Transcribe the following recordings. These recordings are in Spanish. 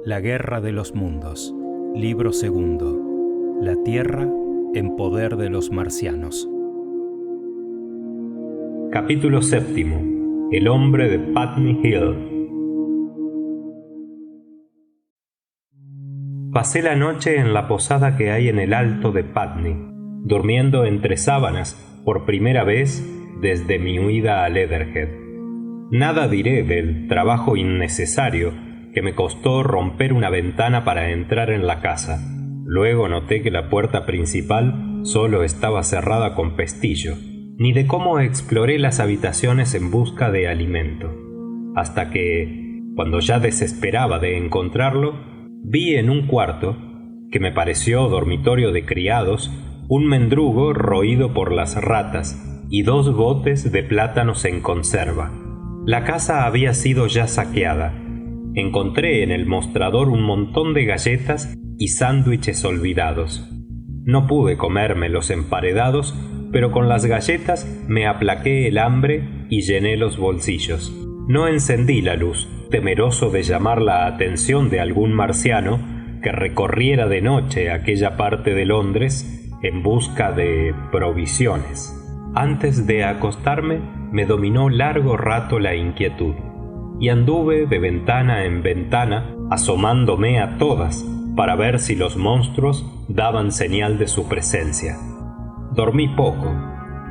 La Guerra de los Mundos. Libro segundo. La Tierra en poder de los marcianos. Capítulo séptimo. El hombre de Putney Hill. Pasé la noche en la posada que hay en el alto de Putney, durmiendo entre sábanas por primera vez desde mi huida a Leatherhead. Nada diré del trabajo innecesario que me costó romper una ventana para entrar en la casa. Luego noté que la puerta principal solo estaba cerrada con pestillo, ni de cómo exploré las habitaciones en busca de alimento, hasta que, cuando ya desesperaba de encontrarlo, vi en un cuarto, que me pareció dormitorio de criados, un mendrugo roído por las ratas y 2 botes de plátanos en conserva. La casa había sido ya saqueada. Encontré en el mostrador un montón de galletas y sándwiches olvidados. No pude comerme los emparedados, pero con las galletas me aplaqué el hambre y llené los bolsillos. No encendí la luz, temeroso de llamar la atención de algún marciano que recorriera de noche aquella parte de Londres en busca de provisiones. Antes de acostarme, me dominó largo rato la inquietud, y anduve de ventana en ventana, asomándome a todas para ver si los monstruos daban señal de su presencia. Dormí poco.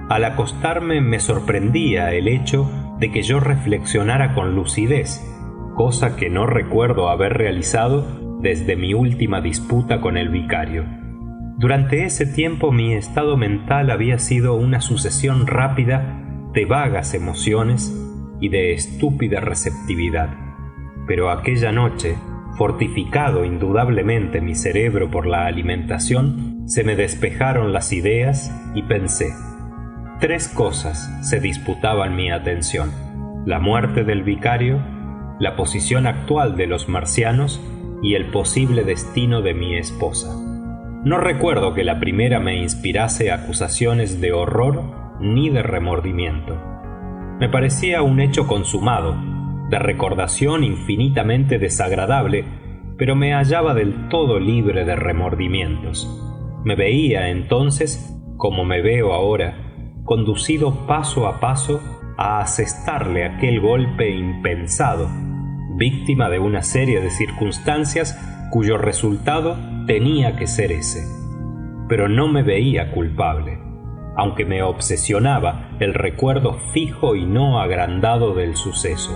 Al acostarme me sorprendía el hecho de que yo reflexionara con lucidez, cosa que no recuerdo haber realizado desde mi última disputa con el vicario. Durante ese tiempo mi estado mental había sido una sucesión rápida de vagas emociones y de estúpida receptividad. Pero aquella noche, fortificado indudablemente mi cerebro por la alimentación, se me despejaron las ideas y pensé. 3 cosas se disputaban mi atención: la muerte del vicario, la posición actual de los marcianos y el posible destino de mi esposa. No recuerdo que la primera me inspirase acusaciones de horror ni de remordimiento. Me parecía un hecho consumado, de recordación infinitamente desagradable, pero me hallaba del todo libre de remordimientos. Me veía entonces, como me veo ahora, conducido paso a paso a asestarle aquel golpe impensado, víctima de una serie de circunstancias cuyo resultado tenía que ser ese. Pero no me veía culpable, aunque me obsesionaba el recuerdo fijo y no agrandado del suceso.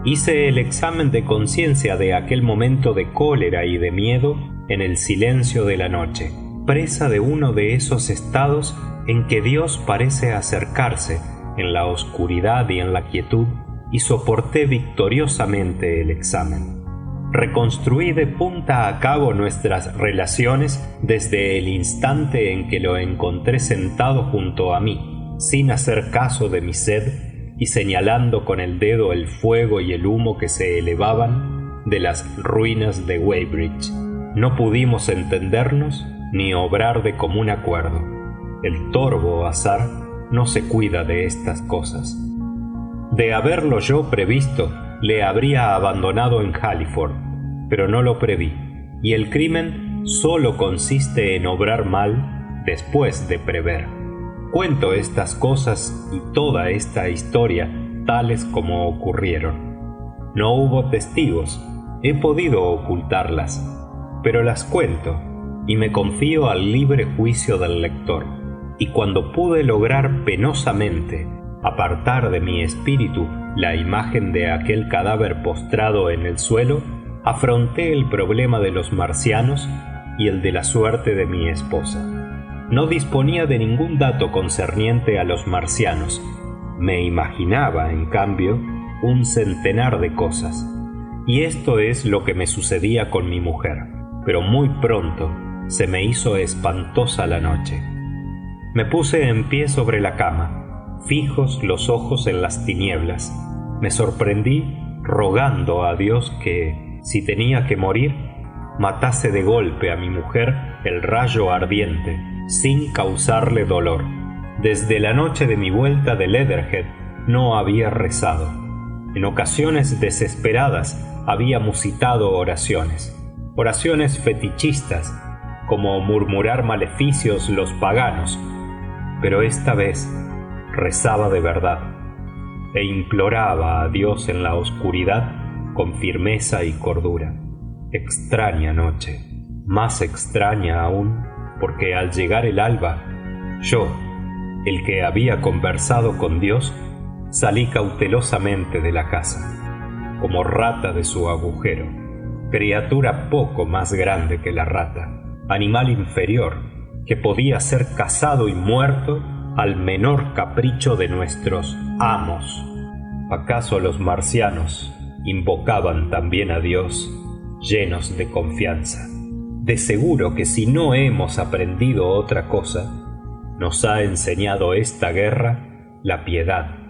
Hice el examen de conciencia de aquel momento de cólera y de miedo en el silencio de la noche, presa de uno de esos estados en que Dios parece acercarse en la oscuridad y en la quietud, y soporté victoriosamente el examen. Reconstruí de punta a cabo nuestras relaciones desde el instante en que lo encontré sentado junto a mí, sin hacer caso de mi sed y señalando con el dedo el fuego y el humo que se elevaban de las ruinas de Weybridge. No pudimos entendernos ni obrar de común acuerdo. El torvo azar no se cuida de estas cosas. De haberlo yo previsto, le habría abandonado en Halliford, pero no lo preví, y el crimen solo consiste en obrar mal después de prever. Cuento estas cosas y toda esta historia tales como ocurrieron. No hubo testigos, he podido ocultarlas, pero las cuento y me confío al libre juicio del lector. Y cuando pude lograr penosamente apartar de mi espíritu la imagen de aquel cadáver postrado en el suelo, afronté el problema de los marcianos y el de la suerte de mi esposa. No disponía de ningún dato concerniente a los marcianos. Me imaginaba, en cambio, un centenar de cosas. Y esto es lo que me sucedía con mi mujer. Pero muy pronto se me hizo espantosa la noche. Me puse en pie sobre la cama, fijos los ojos en las tinieblas. Me sorprendí rogando a Dios que, si tenía que morir, matase de golpe a mi mujer el rayo ardiente, sin causarle dolor. Desde la noche de mi vuelta de Leatherhead no había rezado. En ocasiones desesperadas había musitado oraciones fetichistas, como murmurar maleficios los paganos, pero esta vez rezaba de verdad e imploraba a Dios en la oscuridad con firmeza y cordura. Extraña noche, más extraña aún porque al llegar el alba, yo, el que había conversado con Dios, salí cautelosamente de la casa, como rata de su agujero, criatura poco más grande que la rata, animal inferior que podía ser cazado y muerto al menor capricho de nuestros amos. ¿Acaso los marcianos invocaban también a Dios llenos de confianza? De seguro que si no hemos aprendido otra cosa, nos ha enseñado esta guerra la piedad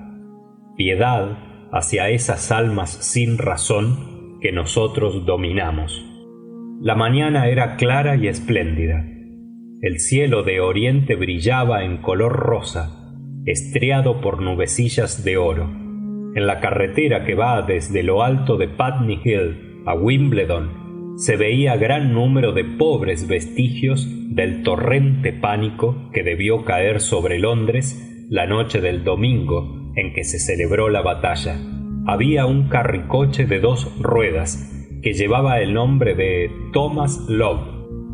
hacia esas almas sin razón que nosotros dominamos. La mañana era clara y espléndida. El cielo de oriente brillaba en color rosa, estriado por nubecillas de oro. En la carretera que va desde lo alto de Putney Hill a Wimbledon se veía gran número de pobres vestigios del torrente pánico que debió caer sobre Londres la noche del domingo en que se celebró la batalla. Había un carricoche de 2 ruedas que llevaba el nombre de Thomas Love,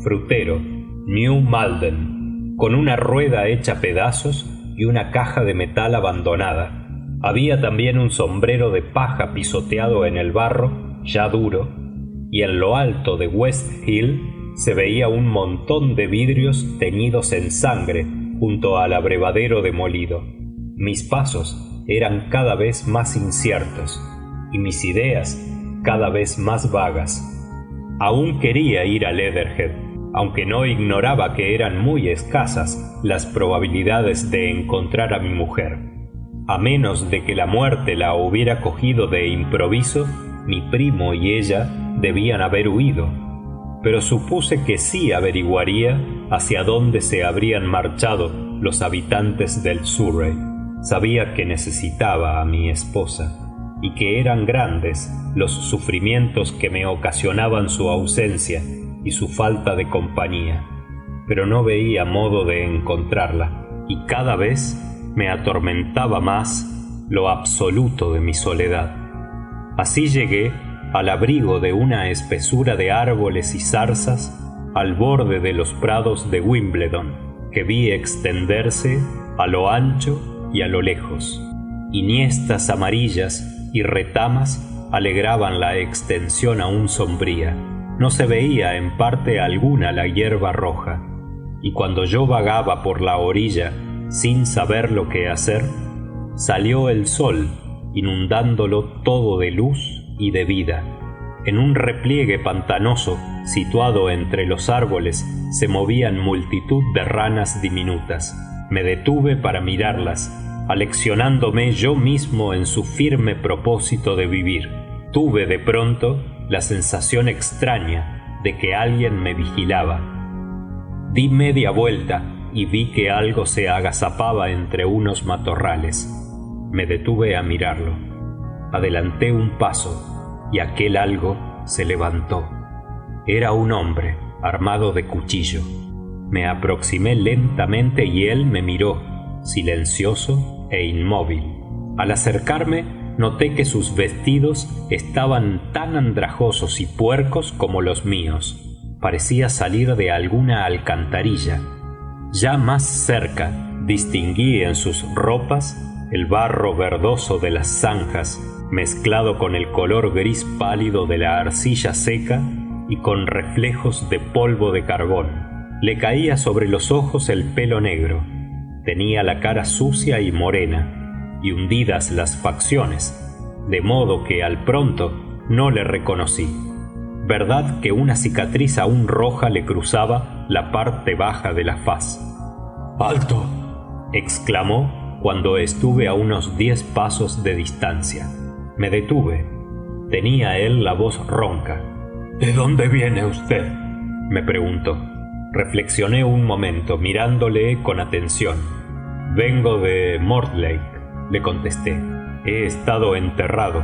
frutero, New Malden, con una rueda hecha pedazos y una caja de metal abandonada. Había también un sombrero de paja pisoteado en el barro, ya duro, y en lo alto de West Hill se veía un montón de vidrios teñidos en sangre junto al abrevadero demolido. Mis pasos eran cada vez más inciertos y mis ideas cada vez más vagas. Aún quería ir a Leatherhead, aunque no ignoraba que eran muy escasas las probabilidades de encontrar a mi mujer. A menos de que la muerte la hubiera cogido de improviso, mi primo y ella debían haber huido, pero supuse que sí averiguaría hacia dónde se habrían marchado los habitantes del Surrey. Sabía que necesitaba a mi esposa y que eran grandes los sufrimientos que me ocasionaban su ausencia y su falta de compañía, pero no veía modo de encontrarla y cada vez me atormentaba más lo absoluto de mi soledad. Así llegué al abrigo de una espesura de árboles y zarzas al borde de los prados de Wimbledon, que vi extenderse a lo ancho y a lo lejos. Iniestas amarillas y retamas alegraban la extensión aún sombría. No se veía en parte alguna la hierba roja, y cuando yo vagaba por la orilla sin saber lo que hacer, salió el sol inundándolo todo de luz y de vida. En un repliegue pantanoso situado entre los árboles se movían multitud de ranas diminutas. Me detuve para mirarlas, aleccionándome yo mismo en su firme propósito de vivir. Tuve de pronto la sensación extraña de que alguien me vigilaba. Di media vuelta y vi que algo se agazapaba entre unos matorrales. Me detuve a mirarlo. Adelanté un paso y aquel algo se levantó. Era un hombre armado de cuchillo. Me aproximé lentamente y él me miró, silencioso e inmóvil. Al acercarme, noté que sus vestidos estaban tan andrajosos y puercos como los míos. Parecía salir de alguna alcantarilla. Ya más cerca, distinguí en sus ropas el barro verdoso de las zanjas, mezclado con el color gris pálido de la arcilla seca y con reflejos de polvo de carbón. Le caía sobre los ojos el pelo negro. Tenía la cara sucia y morena, y hundidas las facciones, de modo que al pronto no le reconocí. Verdad que una cicatriz aún roja le cruzaba la parte baja de la faz. «¡Alto!», exclamó cuando estuve a unos 10 pasos de distancia. Me detuve. Tenía él la voz ronca. «¿De dónde viene usted?», me preguntó. Reflexioné un momento, mirándole con atención. «Vengo de Mortlake», le contesté. «He estado enterrado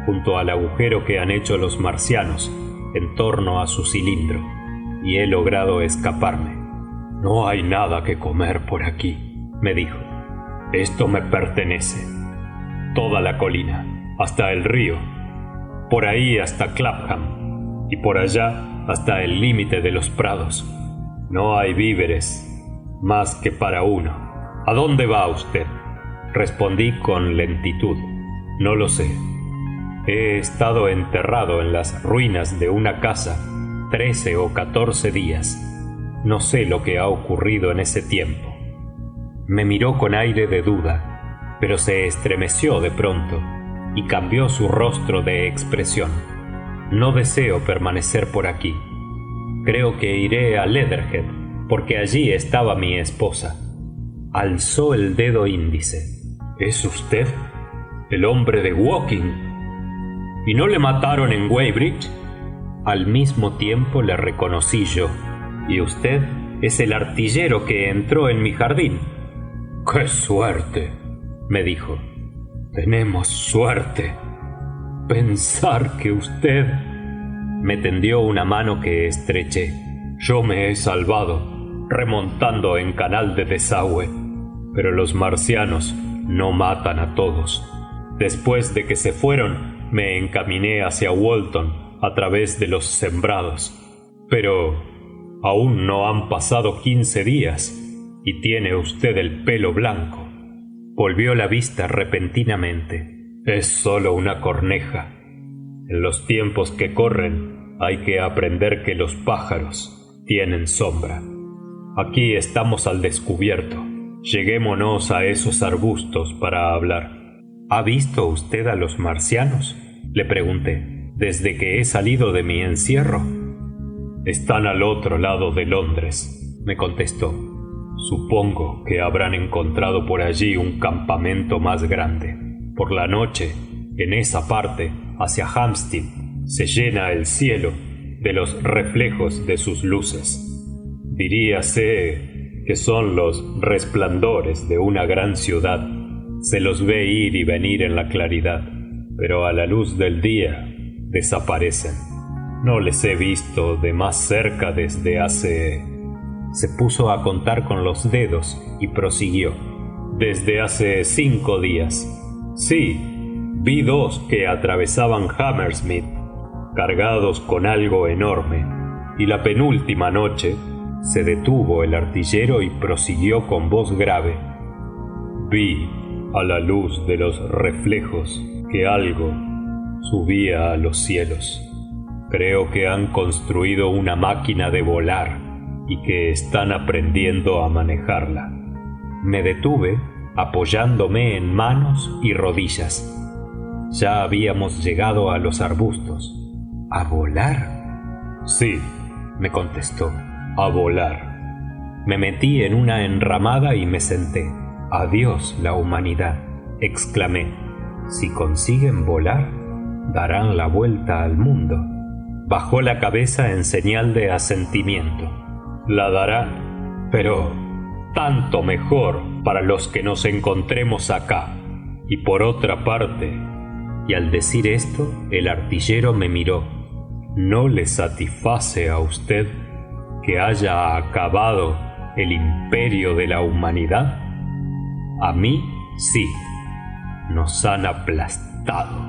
junto al agujero que han hecho los marcianos en torno a su cilindro, y he logrado escaparme. No hay nada que comer por aquí, me dijo. Esto me pertenece. Toda la colina, hasta el río, por ahí hasta Clapham, y por allá hasta el límite de los prados. No hay víveres más que para uno. ¿A dónde va usted? Respondí con lentitud. No lo sé. He estado enterrado en las ruinas de una casa 13 o 14 días. No sé lo que ha ocurrido en ese tiempo. Me miró con aire de duda, pero se estremeció de pronto y cambió su rostro de expresión. No deseo permanecer por aquí. Creo que iré a Leatherhead, porque allí estaba mi esposa. Alzó el dedo índice. ¿Es usted el hombre de Woking? ¿Y no le mataron en Weybridge? Al mismo tiempo le reconocí yo. Y usted es el artillero que entró en mi jardín. ¡Qué suerte!, me dijo. Tenemos suerte. Pensar que usted... Me tendió una mano que estreché. Yo me he salvado, remontando en canal de desagüe. Pero los marcianos no matan a todos. Después de que se fueron, me encaminé hacia Walton a través de los sembrados. Pero aún no han pasado 15 días y tiene usted el pelo blanco. Volvió la vista repentinamente. Es solo una corneja. En los tiempos que corren hay que aprender que los pájaros tienen sombra. Aquí estamos al descubierto. Lleguémonos a esos arbustos para hablar. ¿Ha visto usted a los marcianos?, le pregunté, desde que he salido de mi encierro. Están al otro lado de Londres, me contestó. Supongo que habrán encontrado por allí un campamento más grande. Por la noche, en esa parte, hacia Hampstead, se llena el cielo de los reflejos de sus luces. Diríase que son los resplandores de una gran ciudad. Se los ve ir y venir en la claridad, pero a la luz del día desaparecen. No les he visto de más cerca desde hace... Se puso a contar con los dedos y prosiguió. Desde hace 5 días. Sí, vi 2 que atravesaban Hammersmith, cargados con algo enorme, y la penúltima noche se detuvo el artillero y prosiguió con voz grave. Vi, a la luz de los reflejos, que algo subía a los cielos. Creo que han construido una máquina de volar y que están aprendiendo a manejarla. Me detuve apoyándome en manos y rodillas. Ya habíamos llegado a los arbustos. ¿A volar? Sí, me contestó, a volar. Me metí en una enramada y me senté. Adiós la humanidad, exclamé. Si consiguen volar, darán la vuelta al mundo. Bajó la cabeza en señal de asentimiento. La darán, pero tanto mejor para los que nos encontremos acá. Y por otra parte... Y al decir esto, el artillero me miró. ¿No le satisface a usted que haya acabado el imperio de la humanidad? A mí, sí. Nos han aplastado.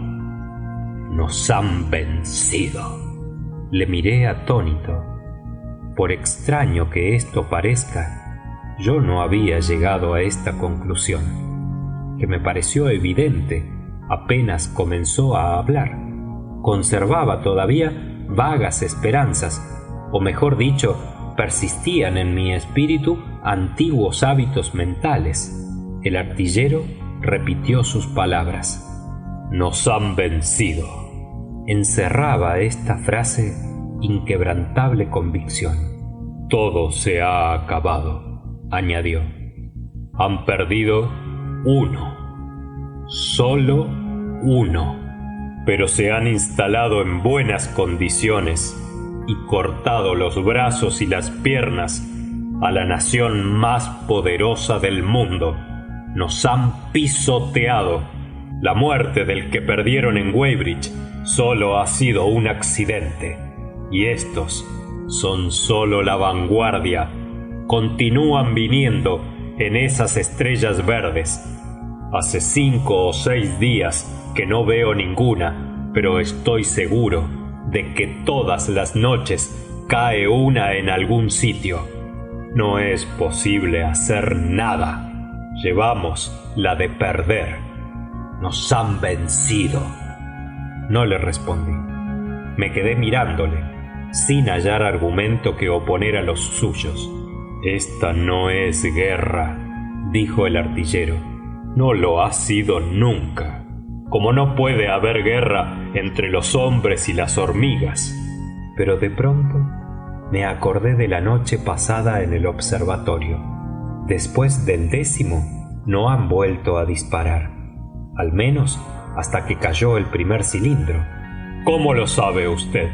Nos han vencido. Le miré atónito. Por extraño que esto parezca, yo no había llegado a esta conclusión, que me pareció evidente apenas comenzó a hablar. Conservaba todavía vagas esperanzas, o mejor dicho, persistían en mi espíritu antiguos hábitos mentales. El artillero repitió sus palabras. Nos han vencido. Encerraba esta frase inquebrantable convicción. Todo se ha acabado, añadió. Han perdido 1, solo 1, pero se han instalado en buenas condiciones y cortado los brazos y las piernas a la nación más poderosa del mundo. Nos han pisoteado La muerte del que perdieron en Weybridge solo ha sido un accidente, y estos son solo la vanguardia. Continúan viniendo en esas estrellas verdes. Hace 5 o 6 días que no veo ninguna, pero estoy seguro de que todas las noches cae una en algún sitio. No es posible hacer nada. Llevamos la de perder. Nos han vencido. No le respondí. Me quedé mirándole, sin hallar argumento que oponer a los suyos. Esta no es guerra, dijo el artillero. No lo ha sido nunca. Como no puede haber guerra entre los hombres y las hormigas. Pero de pronto me acordé de la noche pasada en el observatorio. Después del 10º no han vuelto a disparar, al menos hasta que cayó el primer cilindro. ¿Cómo lo sabe usted?,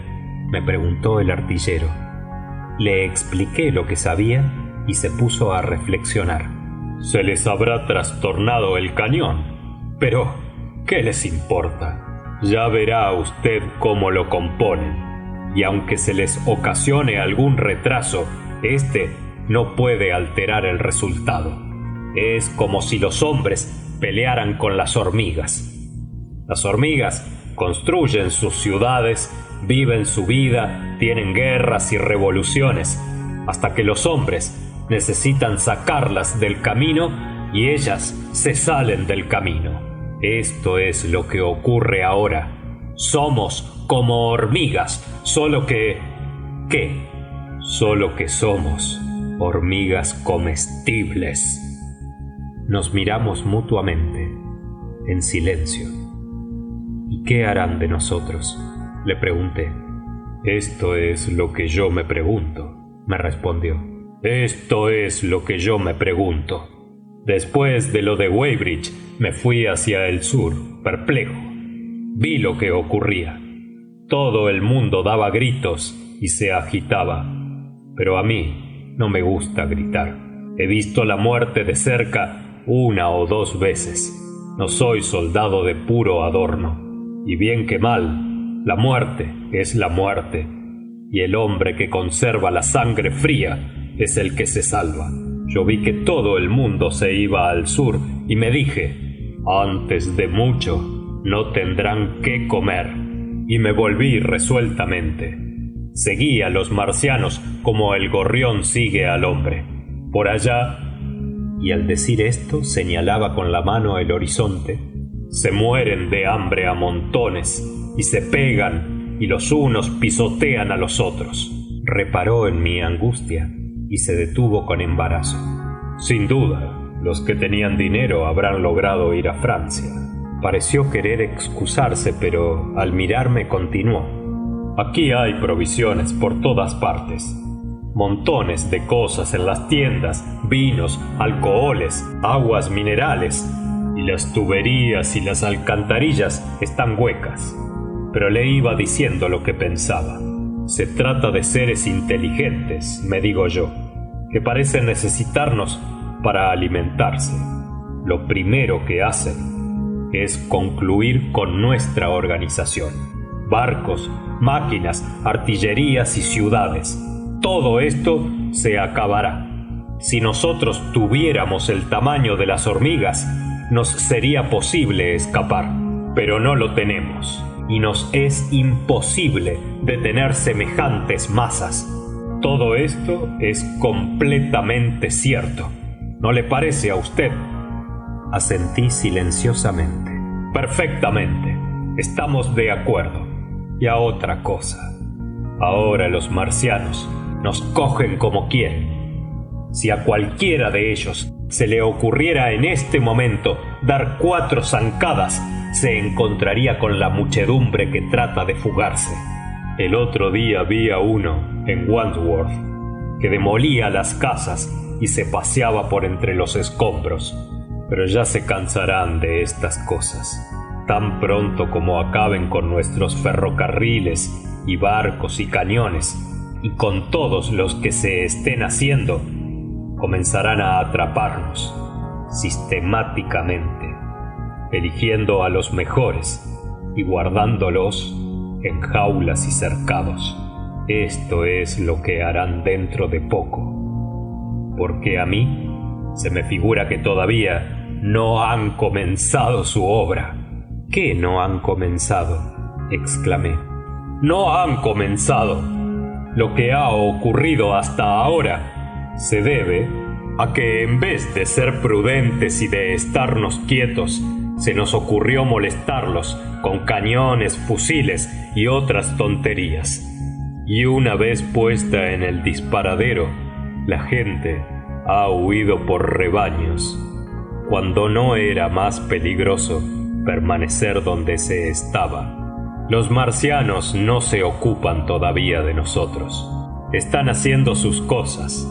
me preguntó el artillero. Le expliqué lo que sabía y se puso a reflexionar. Se les habrá trastornado el cañón, pero ¿qué les importa? Ya verá usted cómo lo componen, y aunque se les ocasione algún retraso, este no puede alterar el resultado. Es como si los hombres pelearan con las hormigas. Las hormigas construyen sus ciudades, viven su vida, tienen guerras y revoluciones, hasta que los hombres necesitan sacarlas del camino y ellas se salen del camino. Esto es lo que ocurre ahora. Somos como hormigas, solo que... ¿qué? Solo que somos hormigas comestibles. Nos miramos mutuamente, en silencio. ¿Y qué harán de nosotros?, le pregunté. Esto es lo que yo me pregunto, me respondió. Esto es lo que yo me pregunto. Después de lo de Weybridge, me fui hacia el sur, perplejo. Vi lo que ocurría. Todo el mundo daba gritos y se agitaba. Pero a mí no me gusta gritar. He visto la muerte de cerca 1 o 2 veces. No soy soldado de puro adorno. Y bien que mal, la muerte es la muerte. Y el hombre que conserva la sangre fría es el que se salva. Yo vi que todo el mundo se iba al sur y me dije, antes de mucho no tendrán qué comer. Y me volví resueltamente. Seguí a los marcianos como el gorrión sigue al hombre. Por allá, y al decir esto señalaba con la mano el horizonte, se mueren de hambre a montones y se pegan y los unos pisotean a los otros. Reparó en mi angustia y se detuvo con embarazo. Sin duda, los que tenían dinero habrán logrado ir a Francia. Pareció querer excusarse, pero al mirarme continuó. Aquí hay provisiones por todas partes. Montones de cosas en las tiendas, vinos, alcoholes, aguas minerales, y las tuberías y las alcantarillas están huecas. Pero le iba diciendo lo que pensaba. Se trata de seres inteligentes, me digo yo, que parecen necesitarnos para alimentarse. Lo primero que hacen es concluir con nuestra organización. Barcos, máquinas, artillerías y ciudades. Todo esto se acabará. Si nosotros tuviéramos el tamaño de las hormigas, nos sería posible escapar, pero no lo tenemos, y nos es imposible detener semejantes masas. Todo esto es completamente cierto. ¿No le parece a usted? Asentí silenciosamente. Perfectamente. Estamos de acuerdo. Y a otra cosa. Ahora los marcianos nos cogen como quieren. Si a cualquiera de ellos se le ocurriera en este momento dar 4 zancadas, se encontraría con la muchedumbre que trata de fugarse. El otro día vi a uno en Wandsworth que demolía las casas y se paseaba por entre los escombros. Pero ya se cansarán de estas cosas. Tan pronto como acaben con nuestros ferrocarriles y barcos y cañones, y con todos los que se estén haciendo, comenzarán a atraparnos sistemáticamente. eligiendo a los mejores y guardándolos en jaulas y cercados. Esto es lo que harán dentro de poco, porque a mí se me figura que todavía no han comenzado su obra. ¿Qué no han comenzado?, exclamé. No han comenzado. Lo que ha ocurrido hasta ahora se debe a que en vez de ser prudentes y de estarnos quietos, se nos ocurrió molestarlos con cañones, fusiles y otras tonterías. Y una vez puesta en el disparadero, la gente ha huido por rebaños, cuando no era más peligroso permanecer donde se estaba. Los marcianos no se ocupan todavía de nosotros. Están haciendo sus cosas,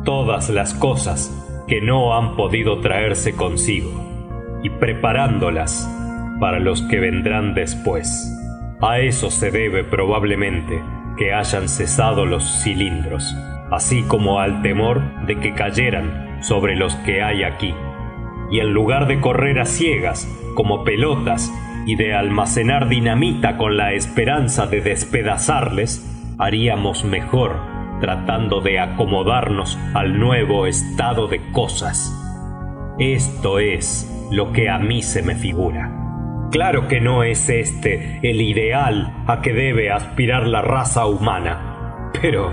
todas las cosas que no han podido traerse consigo, y preparándolas para los que vendrán después. A eso se debe probablemente que hayan cesado los cilindros, así como al temor de que cayeran sobre los que hay aquí. Y en lugar de correr a ciegas como pelotas y de almacenar dinamita con la esperanza de despedazarles, haríamos mejor tratando de acomodarnos al nuevo estado de cosas. Esto es lo que a mí se me figura. Claro que no es este el ideal a que debe aspirar la raza humana, pero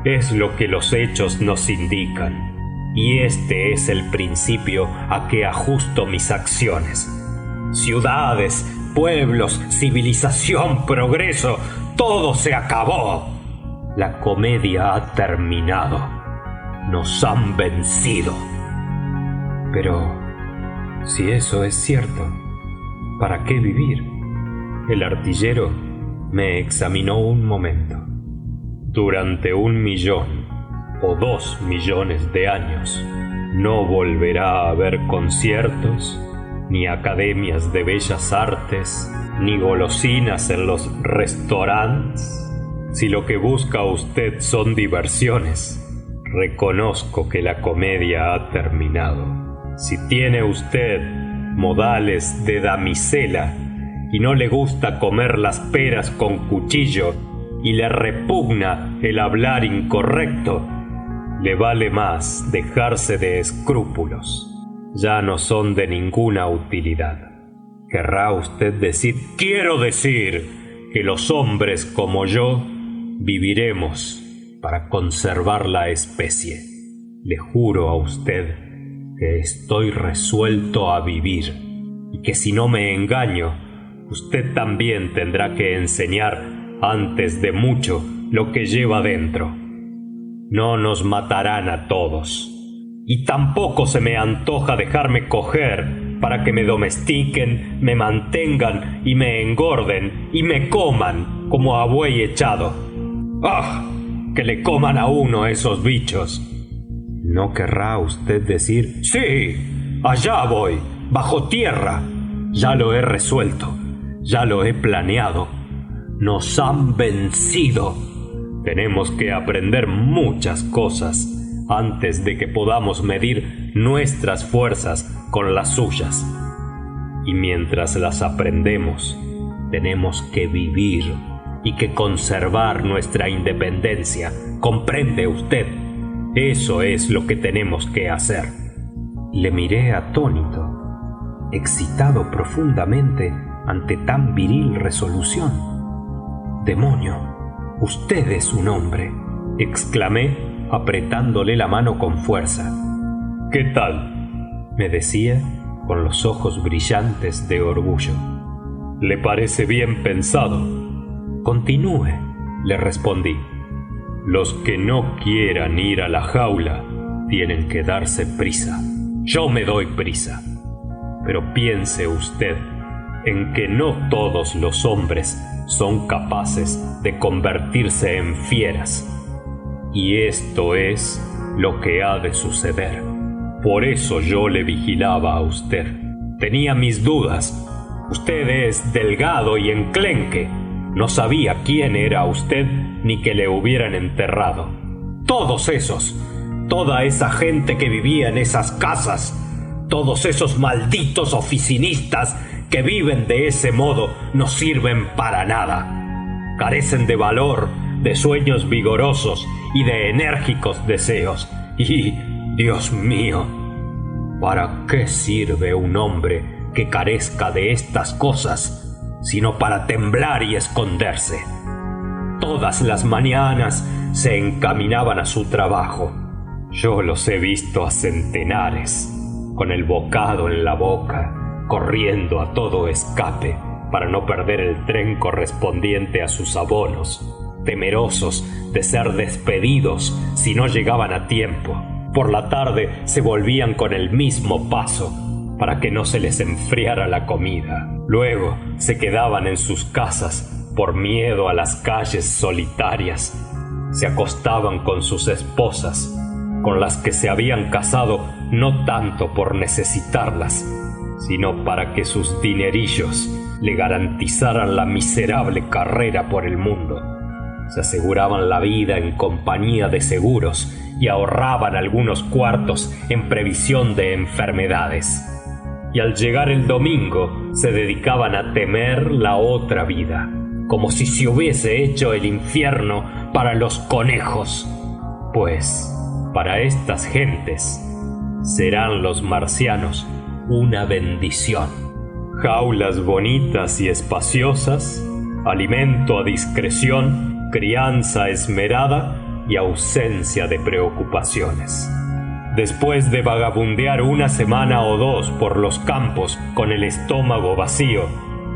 es lo que los hechos nos indican. Y este es el principio a que ajusto mis acciones. Ciudades, pueblos, civilización, progreso, todo se acabó. La comedia ha terminado. Nos han vencido. Pero, si eso es cierto, ¿para qué vivir? El artillero me examinó un momento. Durante 1 millón o 2 millones de años no volverá a haber conciertos, ni academias de bellas artes, ni golosinas en los restaurantes. Si lo que busca usted son diversiones, reconozco que la comedia ha terminado. Si tiene usted modales de damisela y no le gusta comer las peras con cuchillo y le repugna el hablar incorrecto, le vale más dejarse de escrúpulos. Ya no son de ninguna utilidad. ¿Querrá usted decir? Quiero decir que los hombres como yo viviremos para conservar la especie. Le juro a usted que estoy resuelto a vivir, y que si no me engaño, usted también tendrá que enseñar antes de mucho lo que lleva dentro. No nos matarán a todos, y tampoco se me antoja dejarme coger para que me domestiquen, me mantengan y me engorden y me coman como a buey echado. ¡Ah! Que le coman a uno esos bichos. ¿No querrá usted decir? Sí, allá voy, bajo tierra. Ya lo he resuelto, ya lo he planeado. Nos han vencido. Tenemos que aprender muchas cosas antes de que podamos medir nuestras fuerzas con las suyas. Y mientras las aprendemos, tenemos que vivir y que conservar nuestra independencia. ¿Comprende usted? Eso es lo que tenemos que hacer. Le miré atónito, excitado profundamente ante tan viril resolución. «Demonio, usted es un hombre», exclamé, apretándole la mano con fuerza. «¿Qué tal?», me decía con los ojos brillantes de orgullo. «¿Le parece bien pensado?». «Continúe», le respondí. «Los que no quieran ir a la jaula tienen que darse prisa. Yo me doy prisa. Pero piense usted en que no todos los hombres son capaces de convertirse en fieras. Y esto es lo que ha de suceder. Por eso yo le vigilaba a usted. Tenía mis dudas. Usted es delgado y enclenque. No sabía quién era usted ni que le hubieran enterrado. Todos esos, toda esa gente que vivía en esas casas, Todos esos malditos oficinistas que viven de ese modo no sirven para nada. Carecen de valor, de sueños vigorosos y de enérgicos deseos. Y, Dios mío, ¿para qué sirve un hombre que carezca de estas cosas sino para temblar y esconderse? Todas las mañanas se encaminaban a su trabajo. Yo los he visto a centenares, con el bocado en la boca, corriendo a todo escape para no perder el tren correspondiente a sus abonos, temerosos de ser despedidos si no llegaban a tiempo. Por la tarde se volvían con el mismo paso para que no se les enfriara la comida. Luego se quedaban en sus casas por miedo a las calles solitarias. Se acostaban con sus esposas, con las que se habían casado no tanto por necesitarlas, sino para que sus dinerillos le garantizaran la miserable carrera por el mundo. Se aseguraban la vida en compañía de seguros y ahorraban algunos cuartos en previsión de enfermedades. Y al llegar el domingo se dedicaban a temer la otra vida, como si se hubiese hecho el infierno para los conejos. Pues para estas gentes serán los marcianos una bendición. Jaulas bonitas y espaciosas, alimento a discreción, crianza esmerada y ausencia de preocupaciones. Después de vagabundear una semana o dos por los campos con el estómago vacío,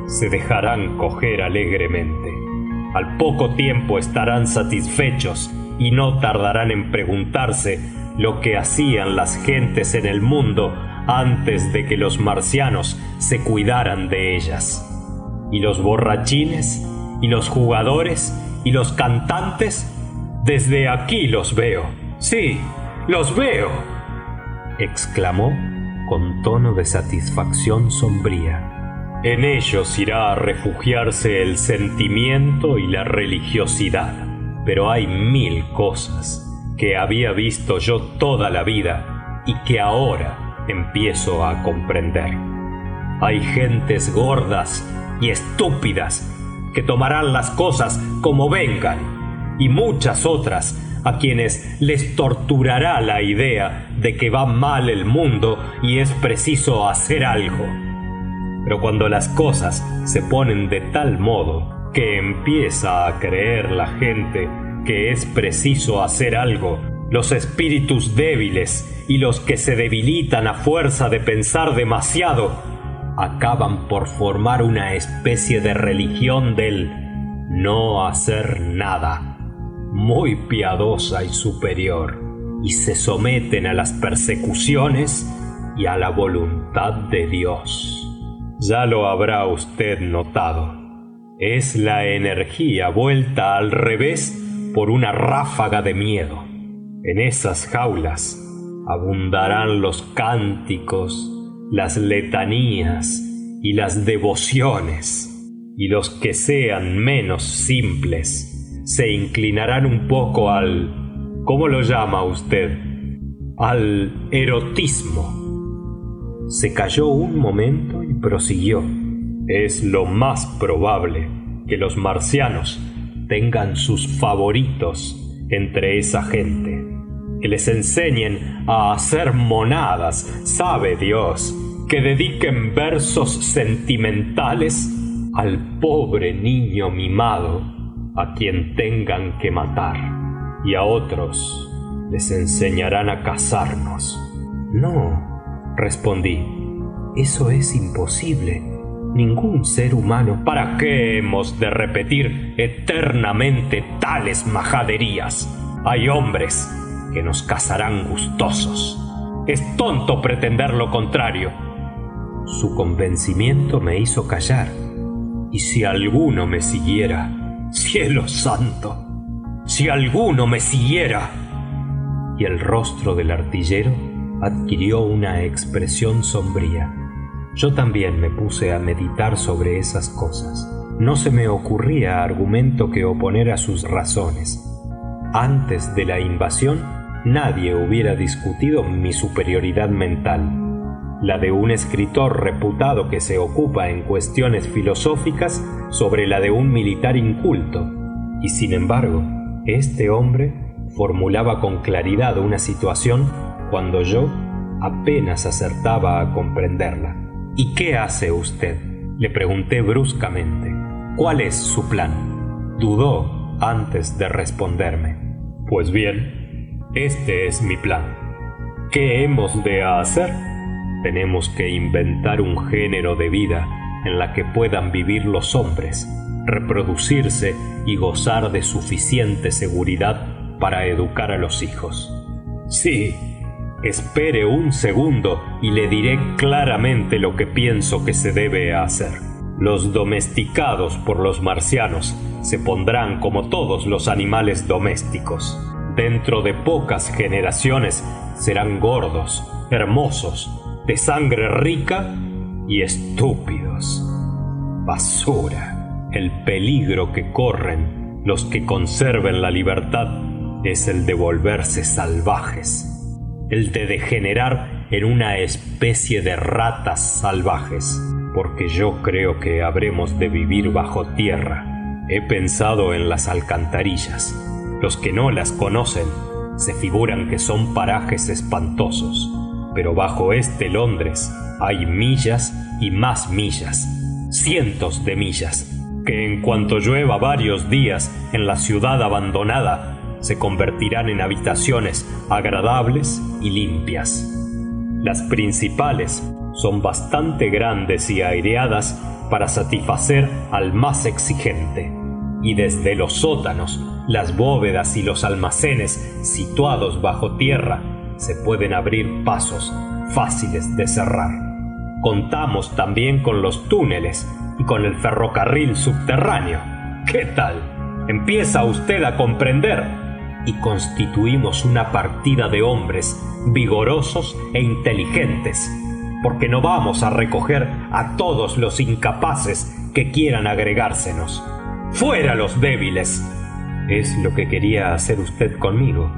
se dejarán coger alegremente. Al poco tiempo estarán satisfechos y no tardarán en preguntarse lo que hacían las gentes en el mundo antes de que los marcianos se cuidaran de ellas. Y los borrachines, y los jugadores, y los cantantes, desde aquí los veo. Sí, los veo, exclamó con tono de satisfacción sombría. En ellos irá a refugiarse el sentimiento y la religiosidad. Pero hay 1000 cosas que había visto yo toda la vida y que ahora empiezo a comprender. Hay gentes gordas y estúpidas que tomarán las cosas como vengan, y muchas otras a quienes les torturará la idea de que va mal el mundo y es preciso hacer algo. Pero cuando las cosas se ponen de tal modo que empieza a creer la gente que es preciso hacer algo, los espíritus débiles y los que se debilitan a fuerza de pensar demasiado acaban por formar una especie de religión del no hacer nada, muy piadosa y superior, y se someten a las persecuciones y a la voluntad de Dios. Ya lo habrá usted notado. Es la energía vuelta al revés por una ráfaga de miedo. En esas jaulas abundarán los cánticos, las letanías y las devociones, y los que sean menos simples se inclinarán un poco al... ¿cómo lo llama usted? Al erotismo. Se calló un momento y prosiguió. Es lo más probable que los marcianos tengan sus favoritos entre esa gente, que les enseñen a hacer monadas, sabe Dios, que dediquen versos sentimentales al pobre niño mimado a quien tengan que matar, y a otros les enseñarán a casarnos. No, respondí, eso es imposible. Ningún ser humano. ¿Para qué hemos de repetir eternamente tales majaderías? Hay hombres que nos casarán gustosos. Es tonto pretender lo contrario. Su convencimiento me hizo callar. Y si alguno me siguiera, cielo santo, si alguno me siguiera. Y el rostro del artillero adquirió una expresión sombría. Yo también me puse a meditar sobre esas cosas. No se me ocurría argumento que oponer a sus razones. Antes de la invasión, nadie hubiera discutido mi superioridad mental. la de un escritor reputado que se ocupa en cuestiones filosóficas sobre la de un militar inculto, y sin embargo, este hombre formulaba con claridad una situación cuando yo apenas acertaba a comprenderla. ¿Y qué hace usted?, le pregunté bruscamente. ¿Cuál es su plan? Dudó antes de responderme. Pues bien, este es mi plan. ¿Qué hemos de hacer? Tenemos que inventar un género de vida en la que puedan vivir los hombres, reproducirse y gozar de suficiente seguridad para educar a los hijos. Sí, espere un segundo y le diré claramente lo que pienso que se debe hacer. Los domesticados por los marcianos se pondrán como todos los animales domésticos. Dentro de pocas generaciones serán gordos, hermosos, de sangre rica y estúpidos. Basura. El peligro que corren los que conserven la libertad es el de volverse salvajes, el de degenerar en una especie de ratas salvajes, porque yo creo que habremos de vivir bajo tierra. He pensado en las alcantarillas. Los que no las conocen se figuran que son parajes espantosos, pero bajo este Londres hay millas y más millas, cientos de millas, que en cuanto llueva varios días en la ciudad abandonada, se convertirán en habitaciones agradables y limpias. Las principales son bastante grandes y aireadas para satisfacer al más exigente, y desde los sótanos, las bóvedas y los almacenes situados bajo tierra se pueden abrir pasos fáciles de cerrar. Contamos también con los túneles y con el ferrocarril subterráneo. ¿Qué tal? ¿Empieza usted a comprender? Y constituimos una partida de hombres vigorosos e inteligentes, porque no vamos a recoger a todos los incapaces que quieran agregársenos. ¡Fuera los débiles! Es lo que quería hacer usted conmigo.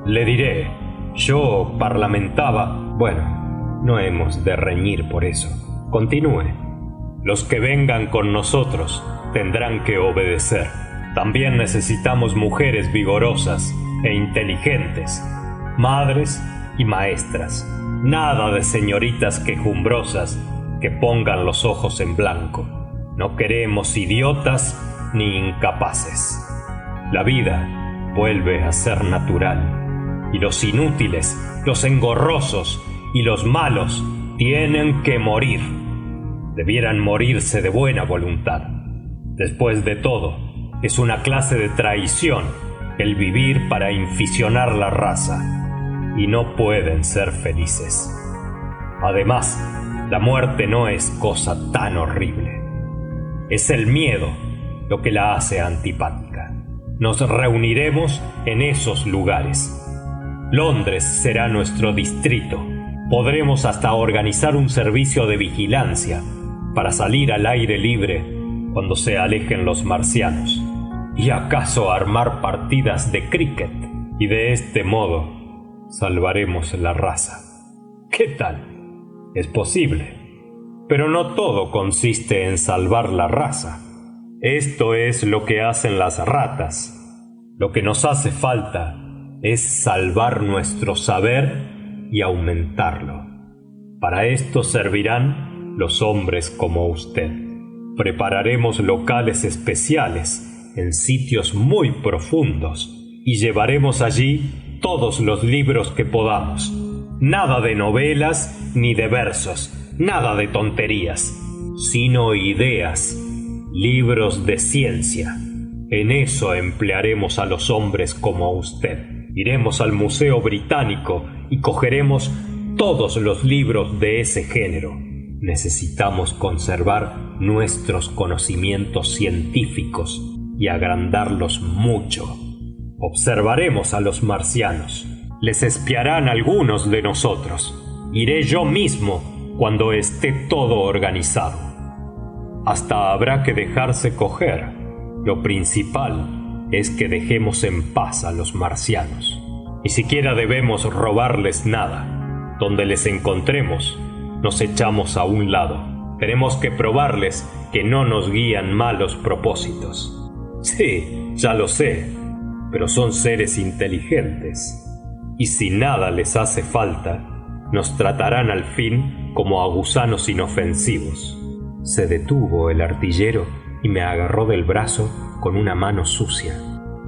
Le diré, yo parlamentaba... Bueno, no hemos de reñir por eso. Continúe. Los que vengan con nosotros tendrán que obedecer. También necesitamos mujeres vigorosas e inteligentes, madres y maestras. Nada de señoritas quejumbrosas que pongan los ojos en blanco. No queremos idiotas ni incapaces. La vida vuelve a ser natural, y los inútiles, los engorrosos y los malos tienen que morir. Debieran morirse de buena voluntad. Después de todo, es una clase de traición el vivir para inficionar la raza, y no pueden ser felices. Además, la muerte no es cosa tan horrible. Es el miedo lo que la hace antipática. Nos reuniremos en esos lugares. Londres será nuestro distrito. Podremos hasta organizar un servicio de vigilancia para salir al aire libre cuando se alejen los marcianos. ¿Y acaso armar partidas de cricket? Y de este modo salvaremos la raza. ¿Qué tal? Es posible. Pero no todo consiste en salvar la raza. Esto es lo que hacen las ratas. Lo que nos hace falta es salvar nuestro saber y aumentarlo. Para esto servirán los hombres como usted. Prepararemos locales especiales en sitios muy profundos y llevaremos allí todos los libros que podamos. Nada de novelas ni de versos, nada de tonterías, sino ideas, libros de ciencia. En eso emplearemos a los hombres como usted. Iremos al Museo Británico y cogeremos todos los libros de ese género. Necesitamos conservar nuestros conocimientos científicos y agrandarlos mucho. Observaremos a los marcianos. Les espiarán algunos de nosotros. Iré yo mismo cuando esté todo organizado. Hasta habrá que dejarse coger. Lo principal es que dejemos en paz a los marcianos. Ni siquiera debemos robarles nada. Donde les encontremos, nos echamos a un lado. Tenemos que probarles que no nos guían malos propósitos. Sí, ya lo sé, pero son seres inteligentes. Y si nada les hace falta, nos tratarán al fin como a gusanos inofensivos. Se detuvo el artillero y me agarró del brazo con una mano sucia.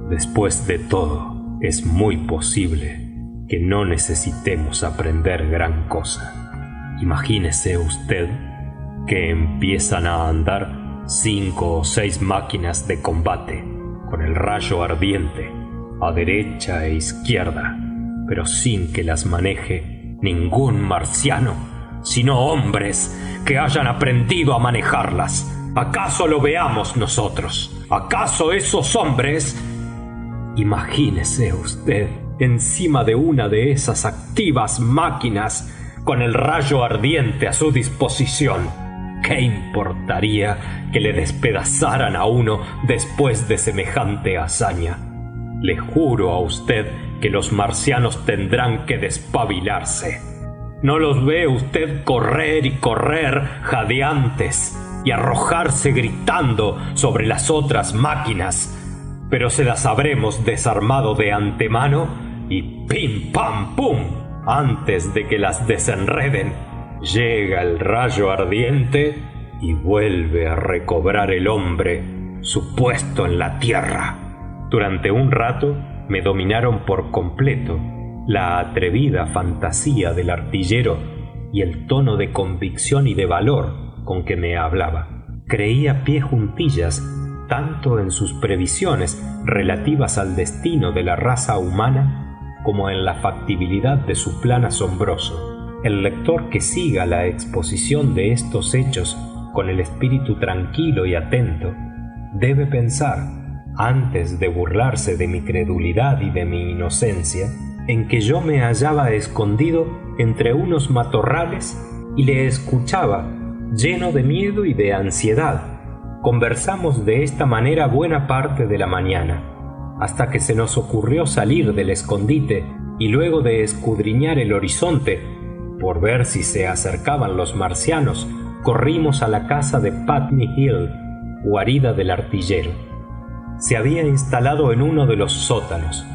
Después de todo, es muy posible que no necesitemos aprender gran cosa. Imagínese usted que empiezan a andar 5 o 6 máquinas de combate con el rayo ardiente a derecha e izquierda, pero sin que las maneje ningún marciano, sino hombres que hayan aprendido a manejarlas. ¿Acaso lo veamos nosotros? ¿Acaso esos hombres? Imagínese usted encima de una de esas activas máquinas con el rayo ardiente a su disposición. ¿Qué importaría que le despedazaran a uno después de semejante hazaña? Le juro a usted que los marcianos tendrán que despabilarse. ¿No los ve usted correr y correr jadeantes y arrojarse gritando sobre las otras máquinas? Pero se las habremos desarmado de antemano y ¡pim, pam, pum! Antes de que las desenreden, llega el rayo ardiente y vuelve a recobrar el hombre su puesto en la tierra. Durante un rato me dominaron por completo la atrevida fantasía del artillero y el tono de convicción y de valor con que me hablaba. Creía pie juntillas tanto en sus previsiones relativas al destino de la raza humana como en la factibilidad de su plan asombroso. El lector que siga la exposición de estos hechos con el espíritu tranquilo y atento debe pensar, antes de burlarse de mi credulidad y de mi inocencia, en que yo me hallaba escondido entre unos matorrales y le escuchaba, lleno de miedo y de ansiedad. Conversamos de esta manera buena parte de la mañana, hasta que se nos ocurrió salir del escondite y luego de escudriñar el horizonte, por ver si se acercaban los marcianos, corrimos a la casa de Putney Hill, guarida del artillero. Se había instalado en uno de los sótanos.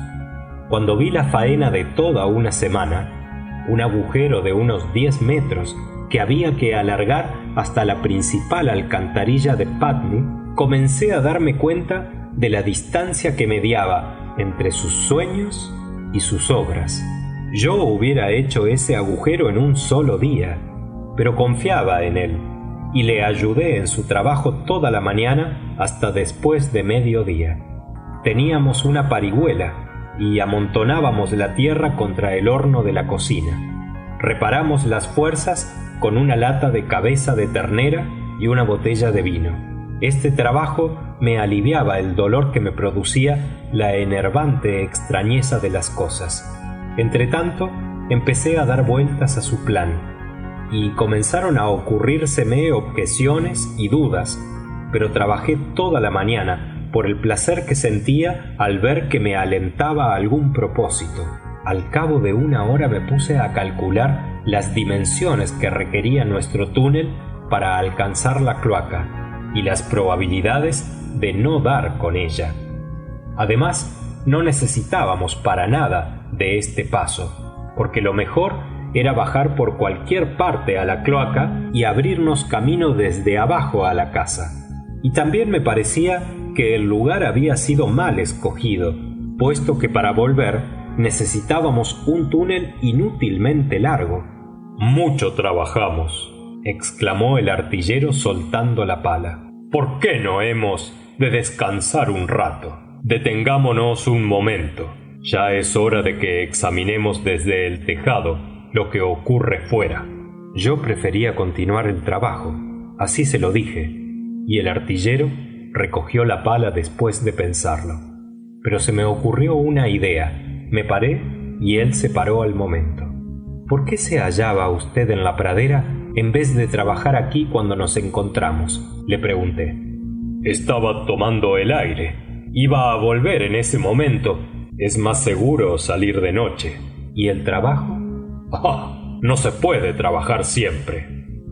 Cuando vi la faena de toda una semana, un agujero de unos 10 metros que había que alargar hasta la principal alcantarilla de Putney, comencé a darme cuenta de la distancia que mediaba entre sus sueños y sus obras. Yo hubiera hecho ese agujero en un solo día, pero confiaba en él y le ayudé en su trabajo toda la mañana hasta después de mediodía. Teníamos una parihuela y amontonábamos la tierra contra el horno de la cocina. Reparamos las fuerzas con una lata de cabeza de ternera y una botella de vino. Este trabajo me aliviaba el dolor que me producía la enervante extrañeza de las cosas. Entretanto, empecé a dar vueltas a su plan, y comenzaron a ocurrírseme objeciones y dudas, pero trabajé toda la mañana por el placer que sentía al ver que me alentaba algún propósito. Al cabo de una hora me puse a calcular las dimensiones que requería nuestro túnel para alcanzar la cloaca y las probabilidades de no dar con ella. Además, no necesitábamos para nada de este paso, porque lo mejor era bajar por cualquier parte a la cloaca y abrirnos camino desde abajo a la casa. Y también me parecía que el lugar había sido mal escogido, puesto que para volver necesitábamos un túnel inútilmente largo. «Mucho trabajamos», exclamó el artillero soltando la pala. «¿Por qué no hemos de descansar un rato? Detengámonos un momento. Ya es hora de que examinemos desde el tejado lo que ocurre fuera». Yo prefería continuar el trabajo, así se lo dije, y el artillero recogió la pala después de pensarlo. Pero se me ocurrió una idea. Me paré y él se paró al momento. «¿Por qué se hallaba usted en la pradera en vez de trabajar aquí cuando nos encontramos?», le pregunté. «Estaba tomando el aire. Iba a volver en ese momento. Es más seguro salir de noche». «¿Y el trabajo?». «Ah, no se puede trabajar siempre.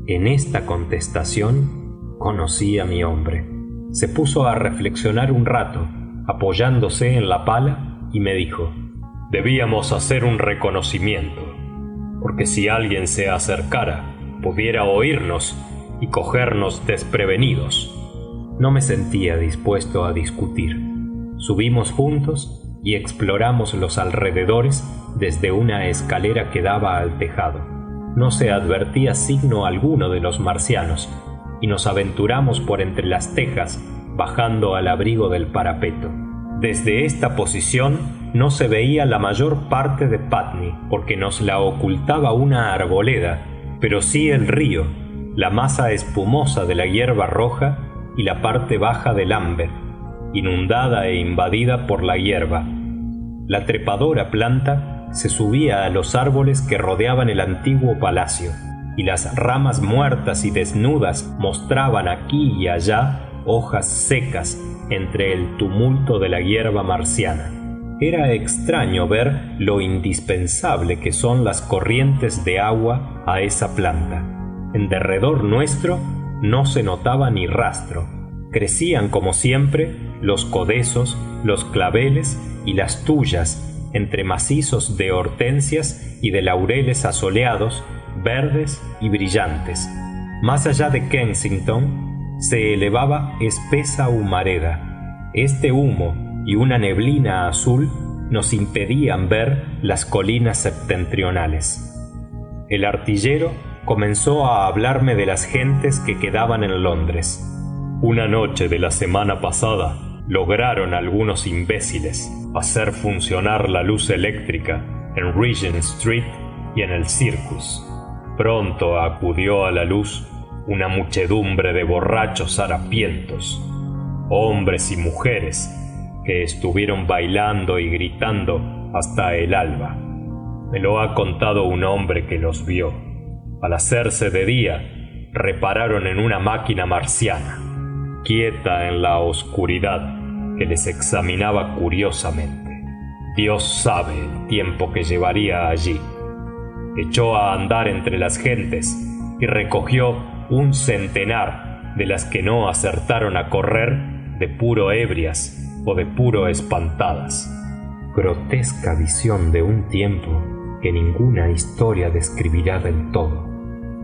En esta contestación conocí a mi hombre. Se puso a reflexionar un rato, apoyándose en la pala, y me dijo: debíamos hacer un reconocimiento, porque si alguien se acercara, pudiera oírnos y cogernos desprevenidos. No me sentía dispuesto a discutir. Subimos juntos y exploramos los alrededores desde una escalera que daba al tejado. No se advertía signo alguno de los marcianos, y nos aventuramos por entre las tejas, bajando al abrigo del parapeto. Desde esta posición no se veía la mayor parte de Putney, porque nos la ocultaba una arboleda, pero sí el río, la masa espumosa de la hierba roja y la parte baja del Amber, inundada e invadida por la hierba. La trepadora planta se subía a los árboles que rodeaban el antiguo palacio, y las ramas muertas y desnudas mostraban aquí y allá hojas secas entre el tumulto de la hierba marciana. Era extraño ver lo indispensable que son las corrientes de agua a esa planta. En derredor nuestro no se notaba ni rastro. Crecían como siempre los codezos, los claveles y las tuyas entre macizos de hortensias y de laureles asoleados, verdes y brillantes. Más allá de Kensington se elevaba espesa humareda. Este humo y una neblina azul nos impedían ver las colinas septentrionales. El artillero comenzó a hablarme de las gentes que quedaban en Londres. Una noche de la semana pasada lograron algunos imbéciles hacer funcionar la luz eléctrica en Regent Street y en el Circus. Pronto acudió a la luz una muchedumbre de borrachos harapientos, hombres y mujeres, que estuvieron bailando y gritando hasta el alba. Me lo ha contado un hombre que los vio. Al hacerse de día, repararon en una máquina marciana, quieta en la oscuridad, que les examinaba curiosamente. Dios sabe el tiempo que llevaría allí. Echó a andar entre las gentes y recogió un centenar de las que no acertaron a correr de puro ebrias o de puro espantadas. Grotesca visión de un tiempo que ninguna historia describirá del todo.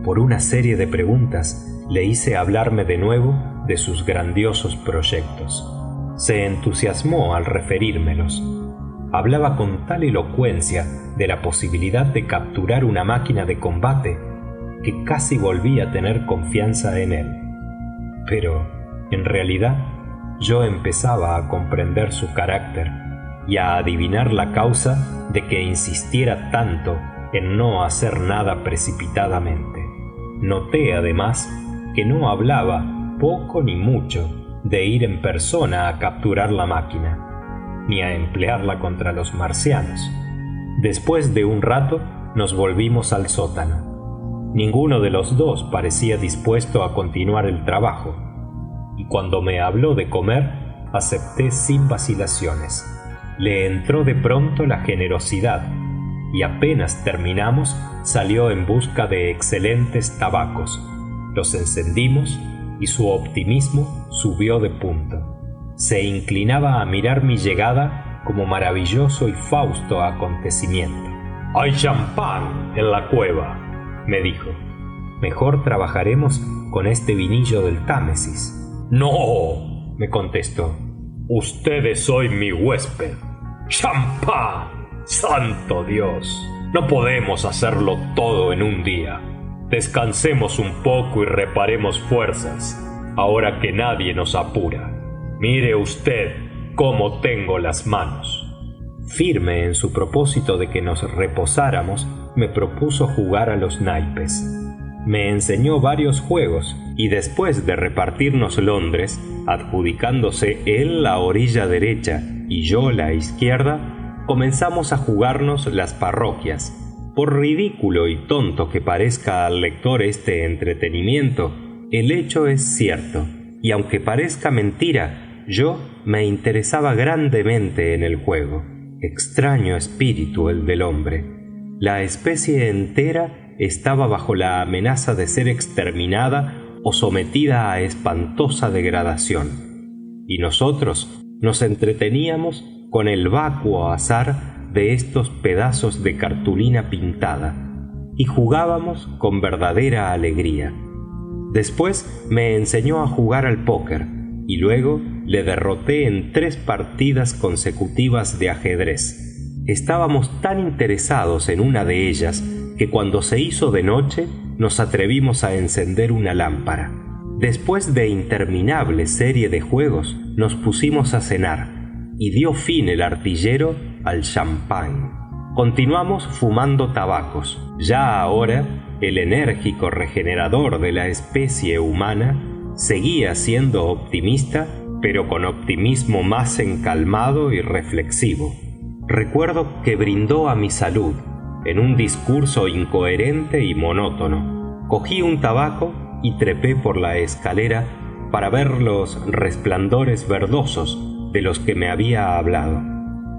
Por una serie de preguntas le hice hablarme de nuevo de sus grandiosos proyectos. Se entusiasmó al referírmelos. Hablaba con tal elocuencia de la posibilidad de capturar una máquina de combate que casi volví a tener confianza en él. Pero, en realidad, yo empezaba a comprender su carácter y a adivinar la causa de que insistiera tanto en no hacer nada precipitadamente. Noté, además, que no hablaba, poco ni mucho, de ir en persona a capturar la máquina, ni a emplearla contra los marcianos. Después de un rato, nos volvimos al sótano. Ninguno de los dos parecía dispuesto a continuar el trabajo, y cuando me habló de comer, acepté sin vacilaciones. Le entró de pronto la generosidad, y apenas terminamos, salió en busca de excelentes tabacos. Los encendimos y su optimismo subió de punto. Se inclinaba a mirar mi llegada como maravilloso y fausto acontecimiento. «Hay champán en la cueva», me dijo. «Mejor trabajaremos con este vinillo del Támesis». «No», me contestó. «Usted es hoy mi huésped. ¡Champán! ¡Santo Dios! No podemos hacerlo todo en un día. Descansemos un poco y reparemos fuerzas, ahora que nadie nos apura. Mire usted cómo tengo las manos». Firme en su propósito de que nos reposáramos, me propuso jugar a los naipes. Me enseñó varios juegos y después de repartirnos Londres, adjudicándose él la orilla derecha y yo la izquierda, comenzamos a jugarnos las parroquias. Por ridículo y tonto que parezca al lector este entretenimiento, el hecho es cierto, y aunque parezca mentira, yo me interesaba grandemente en el juego. Extraño espíritu el del hombre. La especie entera estaba bajo la amenaza de ser exterminada o sometida a espantosa degradación, y nosotros nos entreteníamos con el vacuo azar de estos pedazos de cartulina pintada y jugábamos con verdadera alegría. Después me enseñó a jugar al póker y luego le derroté en 3 partidas consecutivas de ajedrez. Estábamos tan interesados en una de ellas que cuando se hizo de noche nos atrevimos a encender una lámpara. Después de interminable serie de juegos nos pusimos a cenar y dio fin el artillero al champán. Continuamos fumando tabacos. Ya ahora el enérgico regenerador de la especie humana seguía siendo optimista, pero con optimismo más encalmado y reflexivo. Recuerdo que brindó a mi salud en un discurso incoherente y monótono. Cogí un tabaco y trepé por la escalera para ver los resplandores verdosos de los que me había hablado.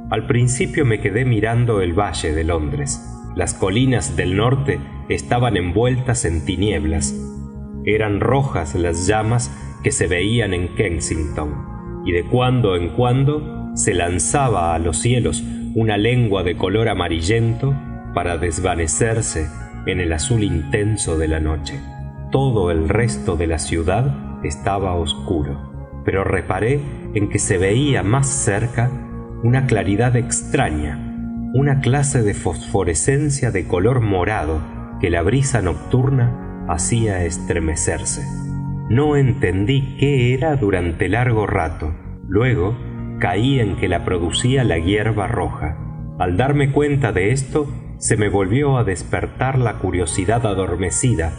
Al principio me quedé mirando el valle de Londres. Las colinas del norte estaban envueltas en tinieblas. Eran rojas las llamas que se veían en Kensington, y de cuando en cuando se lanzaba a los cielos una lengua de color amarillento para desvanecerse en el azul intenso de la noche. Todo el resto de la ciudad estaba oscuro, pero reparé en que se veía más cerca una claridad extraña, una clase de fosforescencia de color morado que la brisa nocturna hacía estremecerse. No entendí qué era durante largo rato. Luego caí en que la producía la hierba roja. Al darme cuenta de esto, se me volvió a despertar la curiosidad adormecida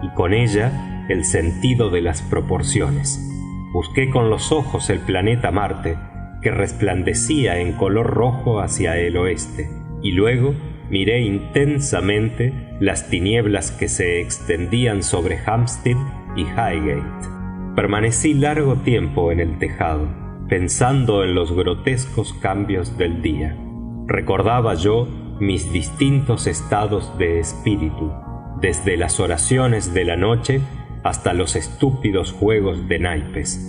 y con ella el sentido de las proporciones. Busqué con los ojos el planeta Marte, que resplandecía en color rojo hacia el oeste, y luego miré intensamente las tinieblas que se extendían sobre Hampstead y Highgate. Permanecí largo tiempo en el tejado, pensando en los grotescos cambios del día. Recordaba yo mis distintos estados de espíritu, desde las oraciones de la noche hasta los estúpidos juegos de naipes.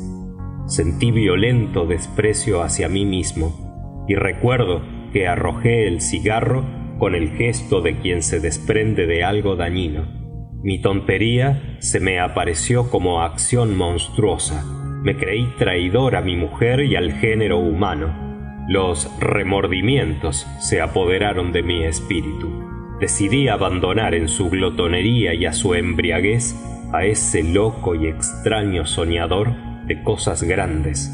Sentí violento desprecio hacia mí mismo, y recuerdo que arrojé el cigarro con el gesto de quien se desprende de algo dañino. Mi tontería se me apareció como acción monstruosa. Me creí traidor a mi mujer y al género humano. Los remordimientos se apoderaron de mi espíritu. Decidí abandonar en su glotonería y a su embriaguez a ese loco y extraño soñador de cosas grandes,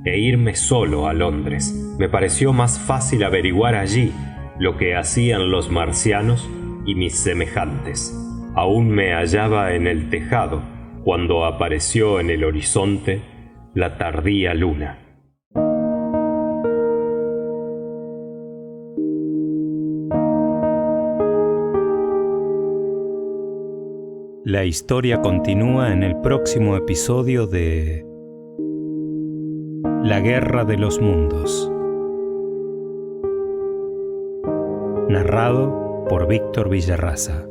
e irme solo a Londres. Me pareció más fácil averiguar allí lo que hacían los marcianos y mis semejantes. Aún me hallaba en el tejado cuando apareció en el horizonte la tardía luna. La historia continúa en el próximo episodio de La Guerra de los Mundos. Narrado por Víctor Villarraza.